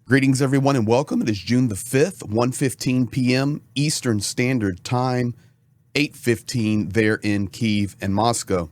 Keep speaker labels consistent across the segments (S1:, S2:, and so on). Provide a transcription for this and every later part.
S1: Greetings, everyone, and welcome. It is June the 5th, 1:15 p.m. Eastern Standard Time, 8:15 there in Kyiv and Moscow.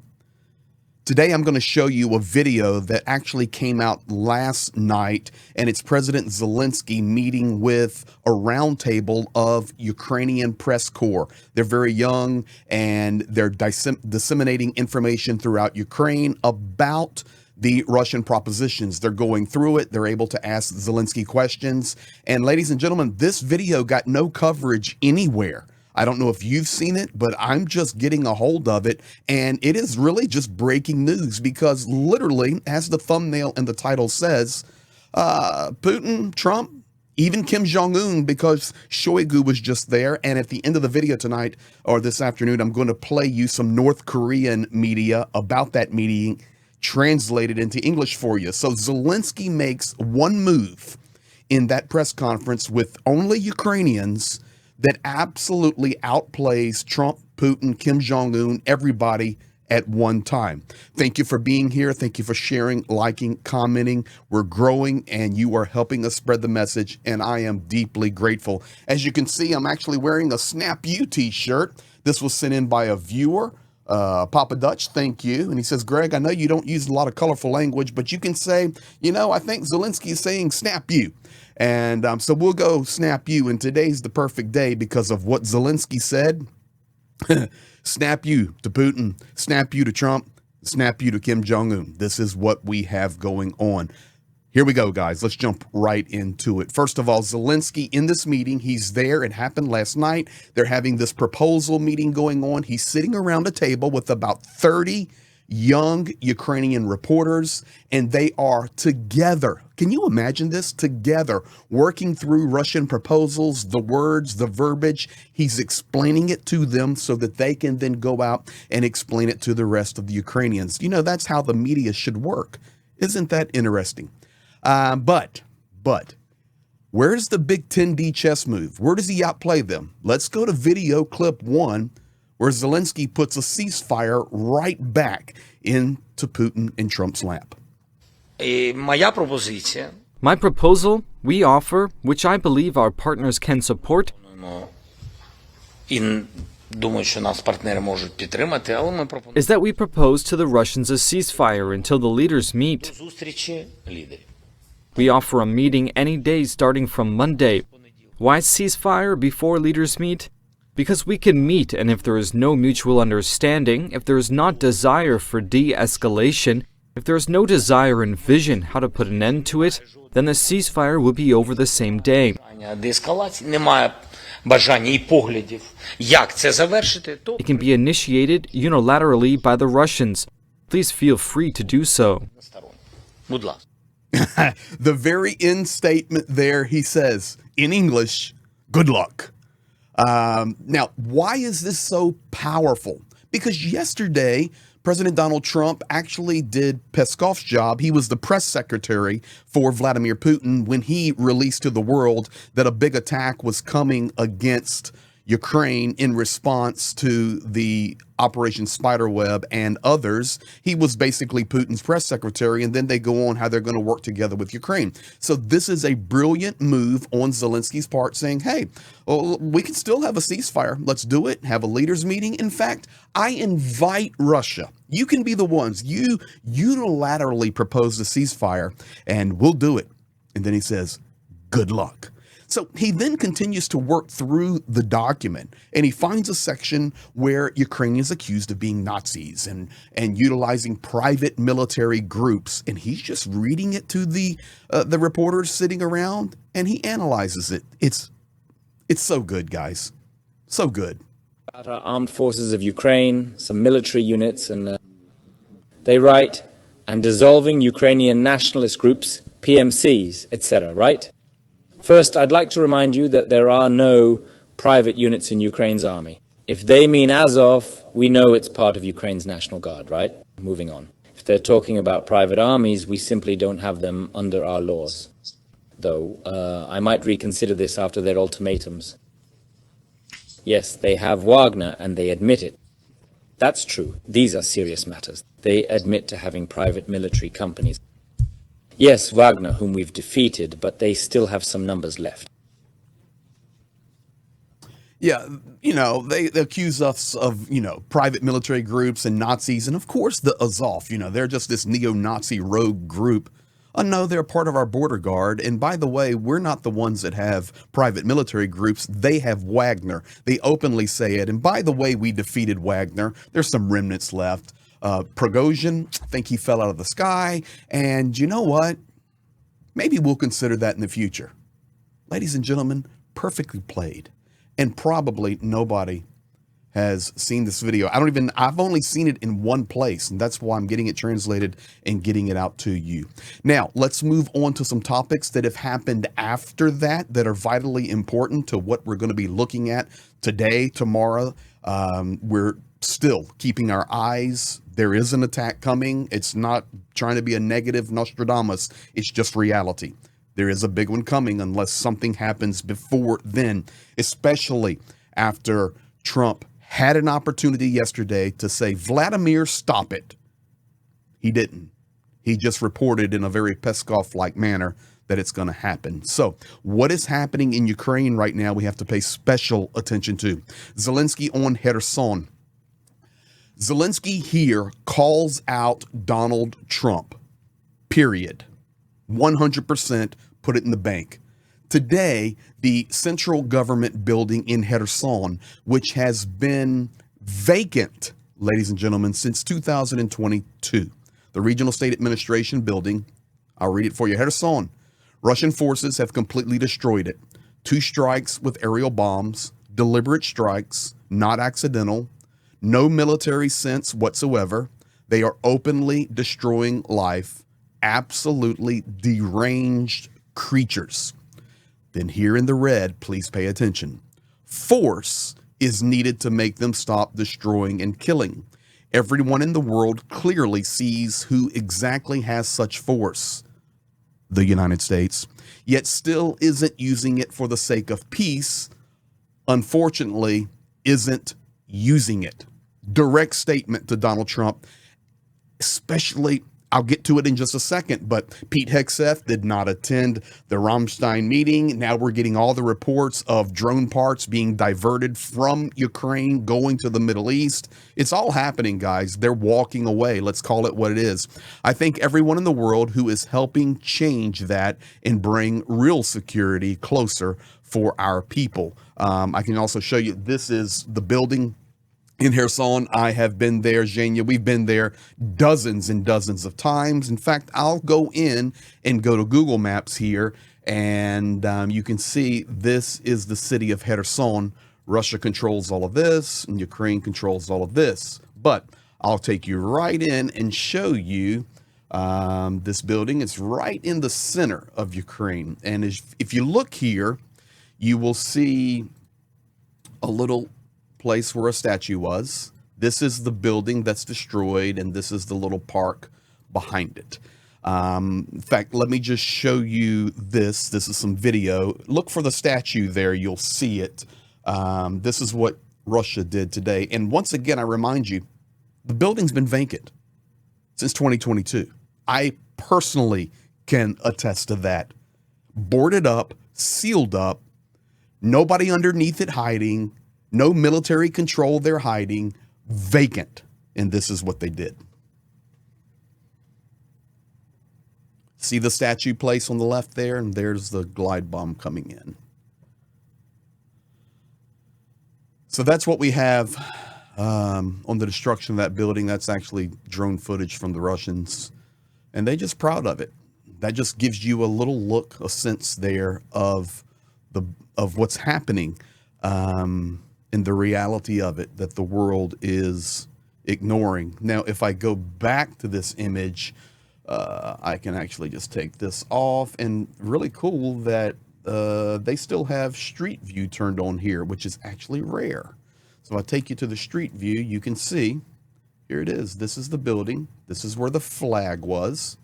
S1: Today, I'm going to show you a video that actually came out last night, and it's President Zelenskyy meeting with a roundtable of Ukrainian press corps. They're very young, and they're disseminating information throughout Ukraine about the Russian propositions. They're going through it. They're able to ask Zelenskyy questions. And ladies and gentlemen, this video got no coverage anywhere. I don't know if you've seen it, but I'm just getting a hold of it. And it is really just breaking news because literally, as the thumbnail and the title says, Putin, Trump, even Kim Jong-un, because Shoigu was just there. And at the end of the video tonight or this afternoon, I'm going to play you some North Korean media about that meeting translated into English for you. So Zelenskyy makes one move in that press conference with only Ukrainians that absolutely outplays Trump, Putin, Kim Jong-un, everybody at one time. Thank you for being here. Thank you for sharing, liking, commenting. We're growing and you are helping us spread the message, and I am deeply grateful. As you can see, I'm actually wearing a Snap You t-shirt. This was sent in by a viewer. Papa Dutch, thank you. And he says, Greg, I know you don't use a lot of colorful language, but you can say, I think Zelenskyy is saying snap you. And so we'll go snap you. And today's the perfect day because of what Zelenskyy said. Snap you to Putin, snap you to Trump, snap you to Kim Jong-un. This is what we have going on. Here we go, guys. Let's jump right into it. First of all, Zelenskyy in this meeting, he's there. It happened last night. They're having this proposal meeting going on. He's sitting around a table with about 30 young Ukrainian reporters, and they are together. Can you imagine this? Together, working through Russian proposals, the words, the verbiage. He's explaining it to them so that they can then go out and explain it to the rest of the Ukrainians. That's how the media should work. Isn't that interesting? But where's the big 10D chess move? Where does he outplay them? Let's go to video clip 1, where Zelenskyy puts a ceasefire right back into Putin and Trump's lap.
S2: My proposal, we offer, which I believe our partners can support, is that we propose to the Russians a ceasefire until the leaders meet. We offer a meeting any day starting from Monday. Why ceasefire before leaders meet? Because we can meet, and if there is no mutual understanding, if there is not desire for de-escalation, if there is no desire and vision how to put an end to it, then the ceasefire will be over the same day. It can be initiated unilaterally by the Russians. Please feel free to do so.
S1: The very end statement there, he says, in English, good luck. Now, why is this so powerful? Because yesterday, President Donald Trump actually did Peskov's job. He was the press secretary for Vladimir Putin when he released to the world that a big attack was coming against Ukraine in response to the Operation Spiderweb and others. He was basically Putin's press secretary, and then they go on how they're going to work together with Ukraine. So this is a brilliant move on Zelensky's part, saying, hey, we can still have a ceasefire. Let's do it. Have a leaders meeting. In fact, I invite Russia. You can be the ones. You unilaterally propose a ceasefire, and we'll do it. And then he says, good luck. So he then continues to work through the document, and he finds a section where Ukraine is accused of being Nazis and utilizing private military groups. And he's just reading it to the reporters sitting around, and he analyzes it. It's so good, guys. So good.
S3: About our armed forces of Ukraine, some military units, and they write, I'm dissolving Ukrainian nationalist groups, PMCs, etc., right? First, I'd like to remind you that there are no private units in Ukraine's army. If they mean Azov, we know it's part of Ukraine's National Guard, right? Moving on. If they're talking about private armies, we simply don't have them under our laws. Though, I might reconsider this after their ultimatums. Yes, they have Wagner, and they admit it. That's true. These are serious matters. They admit to having private military companies. Yes, Wagner, whom we've defeated, but they still have some numbers left.
S1: Yeah, they accuse us of, private military groups and Nazis. And of course, the Azov, they're just this neo-Nazi rogue group. No, they're part of our border guard. And by the way, we're not the ones that have private military groups. They have Wagner. They openly say it. And by the way, we defeated Wagner. There's some remnants left. Prigozhin, I think he fell out of the sky. And you know what? Maybe we'll consider that in the future. Ladies and gentlemen, perfectly played. And probably nobody has seen this video. I've only seen it in one place, and that's why I'm getting it translated and getting it out to you. Now, let's move on to some topics that have happened after that are vitally important to what we're going to be looking at today, tomorrow. We're still keeping our eyes. There is an attack coming. It's not trying to be a negative Nostradamus. It's just reality. There is a big one coming unless something happens before then, especially after Trump had an opportunity yesterday to say, Vladimir, stop it. He didn't. He just reported in a very Peskov-like manner that it's going to happen. So what is happening in Ukraine right now, we have to pay special attention to. Zelenskyy on Kherson. Zelenskyy here calls out Donald Trump, period. 100% put it in the bank. Today, the central government building in Kherson, which has been vacant, ladies and gentlemen, since 2022, the regional state administration building, I'll read it for you. Kherson, Russian forces have completely destroyed it. 2 strikes with aerial bombs, deliberate strikes, not accidental, no military sense whatsoever. They are openly destroying life. Absolutely deranged creatures. Then here in the red, please pay attention. Force is needed to make them stop destroying and killing. Everyone in the world clearly sees who exactly has such force. The United States, yet still isn't using it for the sake of peace. Unfortunately, isn't using it. Direct statement to Donald Trump, especially, I'll get to it in just a second, but Pete Hegseth did not attend the Ramstein meeting. Now we're getting all the reports of drone parts being diverted from Ukraine, going to the Middle East. It's all happening, guys. They're walking away. Let's call it what it is. I think everyone in the world who is helping change that and bring real security closer for our people. I can also show you, this is the building in Kherson. I have been there, Zhenya. We've been there dozens and dozens of times. In fact, I'll go in and go to Google Maps here, and you can see this is the city of Kherson. Russia controls all of this, and Ukraine controls all of this. But I'll take you right in and show you this building. It's right in the center of Ukraine. And if you look here, you will see a little place where a statue was. This is the building that's destroyed, and this is the little park behind it. In fact, let me just show you this. This is some video. Look for the statue there. You'll see it. This is what Russia did today. And once again, I remind you, the building's been vacant since 2022. I personally can attest to that. Boarded up, sealed up, nobody underneath it hiding, no military control, they're hiding, vacant. And this is what they did. See the statue place on the left there? And there's the glide bomb coming in. So that's what we have on the destruction of that building. That's actually drone footage from the Russians. And they're just proud of it. That just gives you a little look, a sense there of what's happening. And the reality of it that the world is ignoring. Now, if I go back to this image, I can actually just take this off, and really cool that they still have street view turned on here, which is actually rare. So I take you to the street view, you can see, here it is. This is the building. This is where the flag was.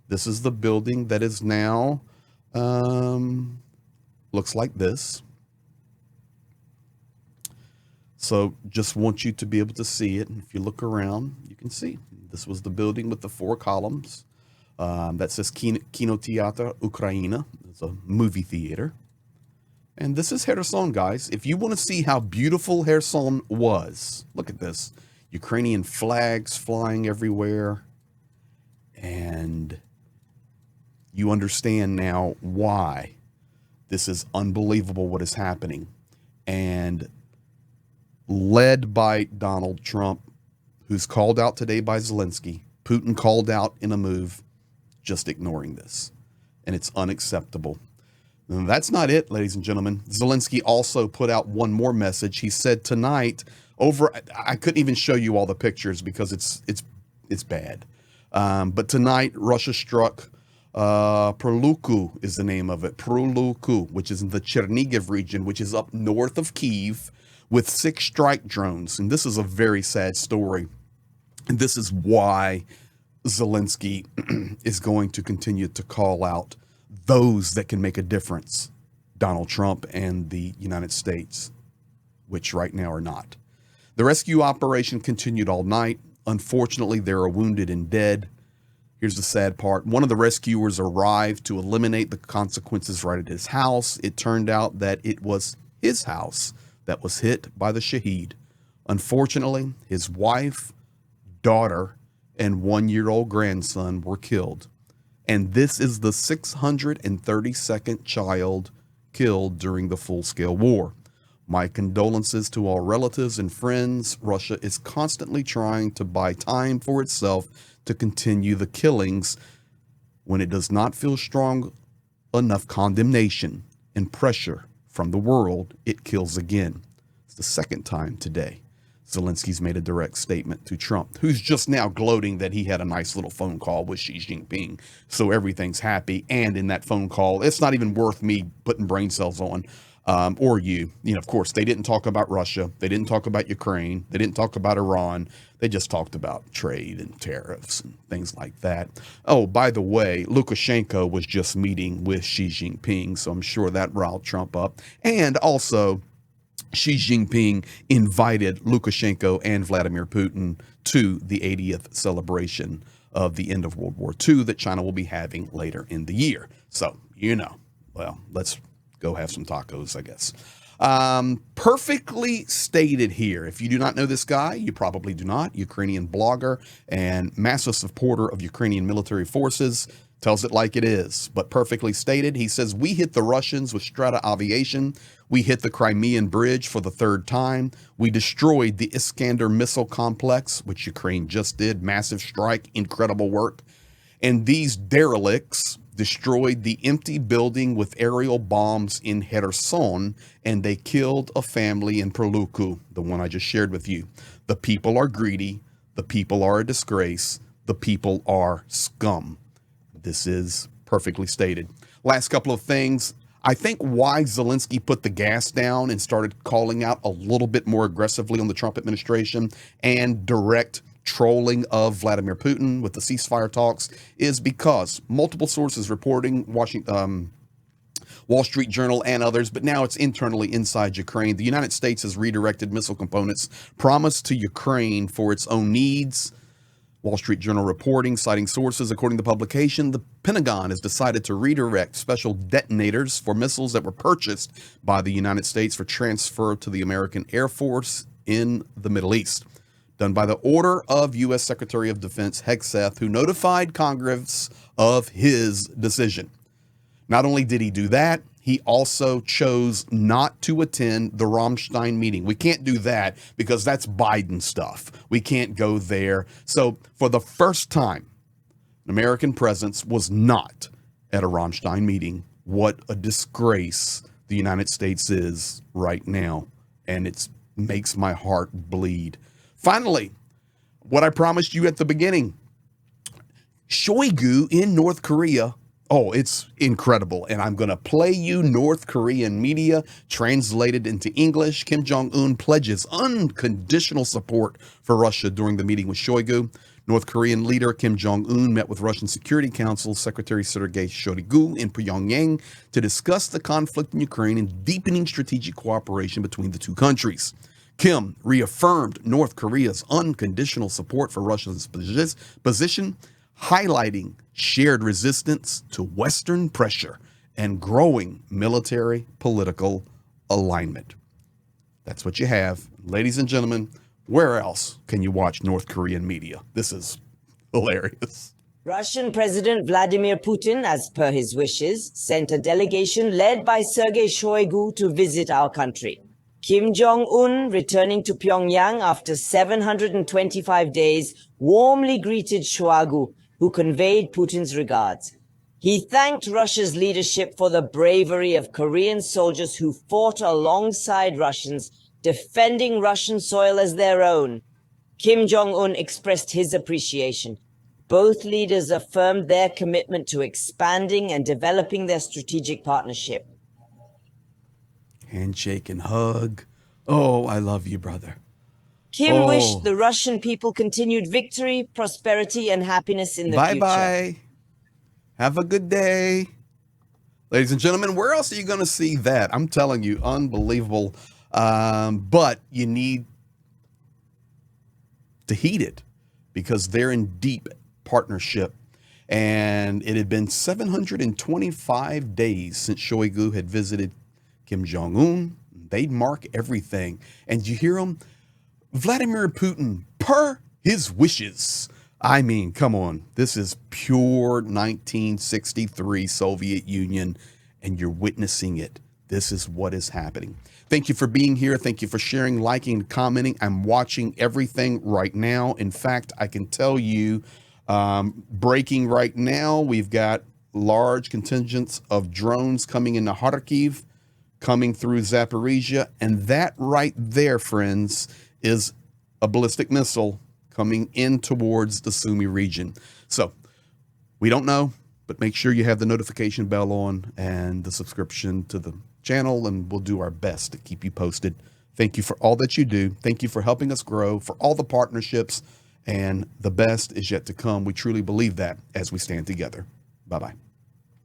S1: This is the building that is now, looks like this. So just want you to be able to see it. And if you look around, you can see this was the building with the 4 columns. That says Kinoteatr Ukraina. It's a movie theater. And this is Kherson, guys. If you want to see how beautiful Kherson was, look at this. Ukrainian flags flying everywhere. And you understand now why this is unbelievable what is happening. And led by Donald Trump, who's called out today by Zelenskyy, Putin called out in a move, just ignoring this. And it's unacceptable. And that's not it, ladies and gentlemen. Zelenskyy also put out one more message. He said tonight I couldn't even show you all the pictures because it's bad. But tonight, Russia struck Pryluky is the name of it. Pryluky, which is in the Chernihiv region, which is up north of Kyiv, with 6 strike drones. And this is a very sad story. And this is why Zelenskyy is going to continue to call out those that can make a difference, Donald Trump and the United States, which right now are not. The rescue operation continued all night. Unfortunately, there are wounded and dead. Here's the sad part. One of the rescuers arrived to eliminate the consequences right at his house. It turned out that it was his house that was hit by the Shaheed. Unfortunately, his wife, daughter, and 1-year-old grandson were killed. And this is the 632nd child killed during the full-scale war. My condolences to all relatives and friends. Russia is constantly trying to buy time for itself to continue the killings. When it does not feel strong enough condemnation and pressure from the world, it kills again. It's the second time today Zelensky's made a direct statement to Trump, who's just now gloating that he had a nice little phone call with Xi Jinping, so everything's happy. And in that phone call, it's not even worth me putting brain cells on, or you. You know, of course, they didn't talk about Russia. They didn't talk about Ukraine. They didn't talk about Iran. They just talked about trade and tariffs and things like that. Oh, by the way, Lukashenko was just meeting with Xi Jinping, so I'm sure that riled Trump up. And also, Xi Jinping invited Lukashenko and Vladimir Putin to the 80th celebration of the end of World War II that China will be having later in the year. So, you know, well, let's go have some tacos, I guess. Perfectly stated here. If you do not know this guy, you probably do not. Ukrainian blogger and massive supporter of Ukrainian military forces. Tells it like it is, but perfectly stated. He says, we hit the Russians with Strata Aviation. We hit the Crimean Bridge for the 3rd time. We destroyed the Iskander missile complex, which Ukraine just did. Massive strike, incredible work. And these derelicts destroyed the empty building with aerial bombs in Kherson, and they killed a family in Pryluky, the one I just shared with you. The people are greedy. The people are a disgrace. The people are scum. This is perfectly stated. Last couple of things. I think why Zelenskyy put the gas down and started calling out a little bit more aggressively on the Trump administration and direct trolling of Vladimir Putin with the ceasefire talks is because multiple sources reporting, Wall Street Journal and others, but now it's internally inside Ukraine. The United States has redirected missile components promised to Ukraine for its own needs. Wall Street Journal reporting, citing sources, according to the publication, the Pentagon has decided to redirect special detonators for missiles that were purchased by the United States for transfer to the American Air Force in the Middle East. Done by the order of U.S. Secretary of Defense Hegseth, who notified Congress of his decision. Not only did he do that, he also chose not to attend the Rammstein meeting. We can't do that because that's Biden stuff. We can't go there. So for the first time, an American presence was not at a Rammstein meeting. What a disgrace the United States is right now. And it makes my heart bleed. Finally, what I promised you at the beginning, Shoigu in North Korea. Oh, it's incredible. And I'm going to play you North Korean media translated into English. Kim Jong-un pledges unconditional support for Russia during the meeting with Shoigu. North Korean leader Kim Jong-un met with Russian Security Council Secretary Sergei Shoigu in Pyongyang to discuss the conflict in Ukraine and deepening strategic cooperation between the two countries. Kim reaffirmed North Korea's unconditional support for Russia's position, highlighting shared resistance to Western pressure, and growing military political alignment. That's what you have. Ladies and gentlemen, where else can you watch North Korean media? This is hilarious.
S4: Russian President Vladimir Putin, as per his wishes, sent a delegation led by Sergei Shoigu to visit our country. Kim Jong-un, returning to Pyongyang after 725 days, warmly greeted Shoigu, who conveyed Putin's regards. He thanked Russia's leadership for the bravery of Korean soldiers who fought alongside Russians, defending Russian soil as their own. Kim Jong-un expressed his appreciation. Both leaders affirmed their commitment to expanding and developing their strategic partnership.
S1: Handshake and hug. Oh, I love you, brother.
S4: Kim wished the Russian people continued victory, prosperity, and happiness in the future.
S1: Bye-bye. Have a good day. Ladies and gentlemen, where else are you going to see that? I'm telling you, unbelievable. But you need to heed it because they're in deep partnership. And it had been 725 days since Shoigu had visited Kim Jong-un. They'd mark everything. And you hear them? Vladimir Putin, per his wishes. I mean, come on. This is pure 1963 Soviet Union, and you're witnessing it. This is what is happening. Thank you for being here. Thank you for sharing, liking, and commenting. I'm watching everything right now. In fact, I can tell you, breaking right now, we've got large contingents of drones coming into Kharkiv, coming through Zaporizhia, and that right there, friends, is a ballistic missile coming in towards the Sumy region. So we don't know, but make sure you have the notification bell on and the subscription to the channel, and we'll do our best to keep you posted. Thank you for all that you do. Thank you for helping us grow, for all the partnerships, and the best is yet to come. We truly believe that as we stand together. Bye-bye.